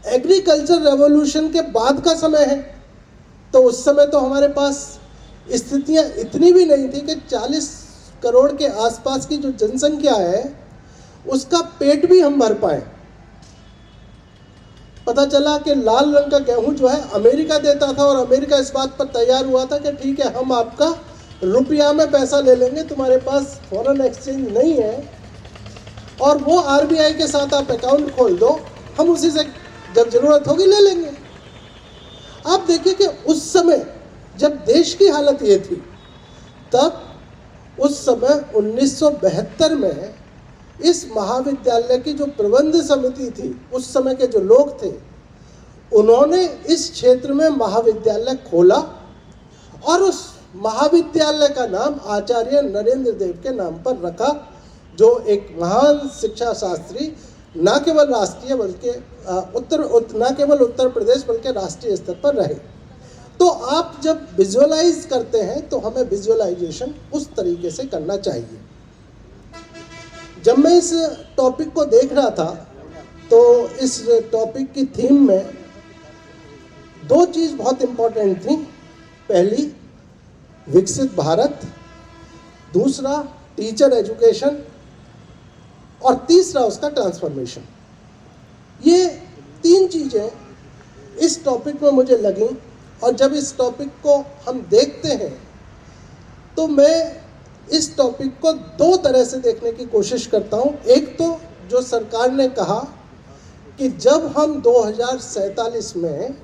Agriculture revolution के बाद का समय है, तो उस समय तो हमारे पास स्थितियां इतनी भी नहीं थी कि 40 करोड़ के आसपास की जो जनसंख्या है उसका पेट भी हम भर पाए। पता चला कि लाल रंग का गेहूं जो है अमेरिका देता था, और अमेरिका इस बात पर तैयार हुआ था कि ठीक है, हम आपका रुपया में पैसा ले लेंगे, तुम्हारे पास फॉरेन एक्सचेंज नहीं है, और वो आरबीआई के साथ आप अकाउंट खोल दो, हम उसी से जब जरूरत होगी ले लेंगे। आप देखिए कि उस समय जब देश की हालत ये थी, तब उस समय 1972 में इस महाविद्यालय की जो प्रबंध समिति थी, उस समय के जो लोग थे, उन्होंने इस क्षेत्र में महाविद्यालय खोला, और उस महाविद्यालय का नाम आचार्य नरेंद्र देव के नाम पर रखा, जो एक महान शिक्षा शास्त्री न केवल राष्ट्रीय बल्कि न केवल उत्तर प्रदेश बल्कि राष्ट्रीय स्तर पर रहे। तो आप जब विजुअलाइज करते हैं तो हमें विजुअलाइजेशन उस तरीके से करना चाहिए। जब मैं इस टॉपिक को देख रहा था तो इस टॉपिक की थीम में दो चीज़ बहुत इम्पोर्टेंट थी। पहली, विकसित भारत, दूसरा टीचर एजुकेशन, और तीसरा उसका ट्रांसफॉर्मेशन। ये तीन चीज़ें इस टॉपिक में मुझे लगी, और जब इस टॉपिक को हम देखते हैं तो मैं इस टॉपिक को दो तरह से देखने की कोशिश करता हूँ। एक तो जो सरकार ने कहा कि जब हम 2047 में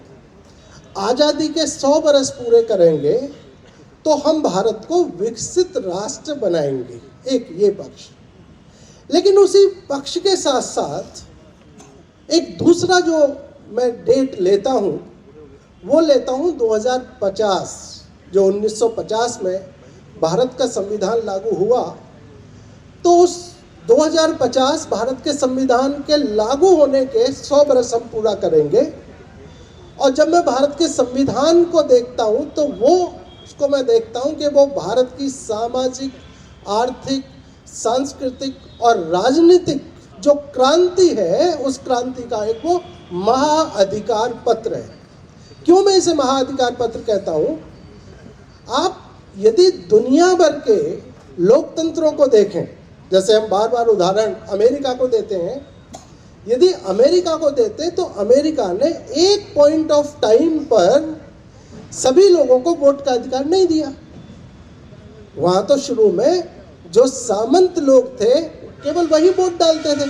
आज़ादी के 100 बरस पूरे करेंगे तो हम भारत को विकसित राष्ट्र बनाएंगे, एक ये पक्ष। लेकिन उसी पक्ष के साथ साथ एक दूसरा जो मैं डेट लेता हूँ वो लेता हूँ 2050, जो 1950 में भारत का संविधान लागू हुआ। तो उस 2050 भारत के संविधान के लागू होने के 100 बरस हम पूरा करेंगे। और जब मैं भारत के संविधान को देखता हूँ तो वो उसको मैं देखता हूँ कि वो भारत की सामाजिक, आर्थिक, सांस्कृतिक और राजनीतिक जो क्रांति है, उस क्रांति का एक वो महाअधिकार पत्र है। क्यों मैं इसे महाअधिकार पत्र कहता हूँ? आप यदि दुनिया भर के लोकतंत्रों को देखें, जैसे हम बार बार उदाहरण अमेरिका को देते हैं, यदि अमेरिका को देते तो अमेरिका ने एक पॉइंट ऑफ टाइम पर सभी लोगों को वोट का अधिकार नहीं दिया। वहाँ तो शुरू में जो सामंत लोग थे केवल वही वोट डालते थे।